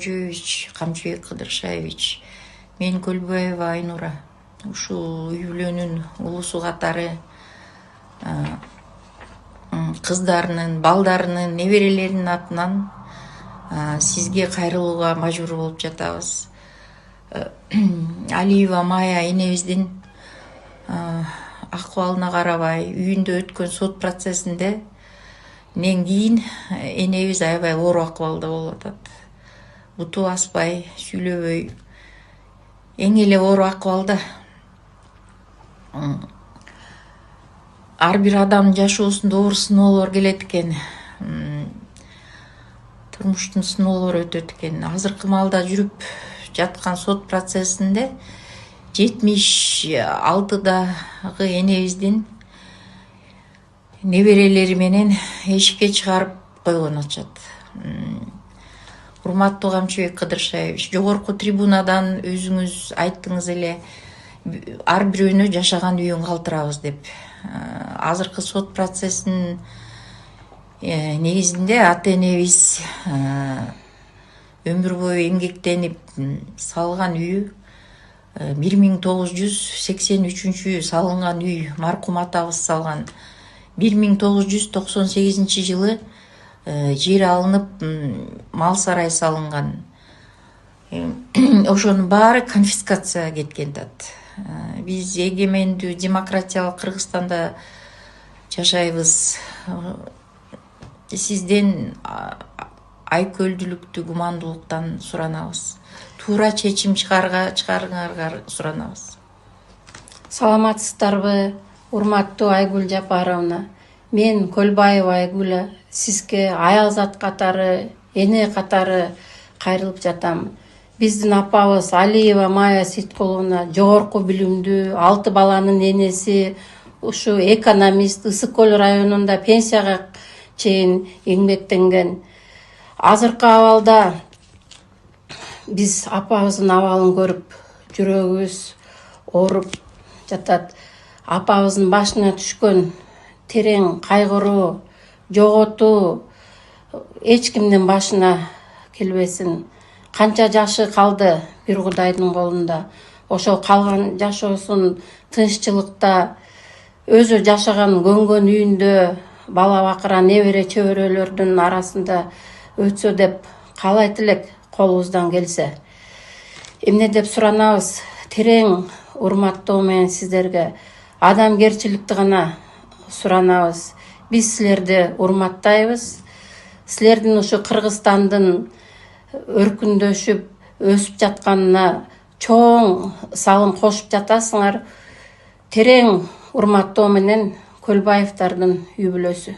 Камчыбек Кыдыршаевич, мен Көлбаева Айнура. Ушул үй бүлөнүн улусу катары кыздарынын, балдарынын, неберелеринин атынан сизге кайрылууга мажбур болуп жатабыз. Алиева Майя энебиздин акыбалына карабай, үйүндө өткөн сот процессинде кийин энебиз аябай оор акыбалда болуп атат. Буту баспай, сүйлөбөй, эң эле оор акыбалда. Ар бир адамдын жашоосунда оор сыноолор келет экен. Турмуштун сыноолору өтөт экен. Азыркы маалда жүрүп жаткан сот процессинде 76-дагы энебиздин неберелери менен эшикке чыгарып койгон атышат. Урматтуу Камчыбек Кыдыршаевич, жогорку трибунадан өзүңүз айттыңыз эле, ар бирөөнө жашаган үйүн калтырабыз деп. Азыркы сот процессинин негизинде ата энебиз өмүр бою эмгектенип салган үйү 1983 салынган үй, маркум атабыз салган. 1998 жылы жер алынып мал сарай салынган. Ошонун баары конфискацияга кеткен тат. Биз эгемендүү демократиялык Кыргызстанда жашайбыз. Сизден айкөлдүүлүктү, гумандуулуктан суранабыз. Туура чечим чыгарыңарга суранабыз. Саламатсыздарбы, урматтуу Айгүл Жапаровна. Мен Көлбаева Айгүл сизге аялзат катары, эне катары кайрылып жатам. Биздин апабыз Алиева Майя Сейткуловна жогорку билимдүү, 6 баланын энеси, ушу экономист, Ысык көл районунда пенсияга чейин эмгектенген. Азыркы абалда биз апабыздын абалын көрүп, жүрөгүбүз ооруп жатат. Апабыздын башына түшкөн терең кайгыруу, жоготуу эч кимдин башына келбесин. Канча жашы калды бир Кудайдын колунда. Ошол калган жашоосун тынччылыкта, өзү жашаган көнгөн үйүндө бала бакыра небере чөбөрөлөрдүн арасында өтсө деп каалайт элек, колубуздан келсе. Эмне деп суранабыз? Терең урматтоо менен сиздерге адамгерчиликти гана суранабыз. Биз силерди урматтайбыз. Силердин ушу Кыргызстандын өркүндөшүп, өсүп жатканына чоң салым кошуп жатасыңар. Терең урматтоо менен Көлбаевдардын үй бүлөсү.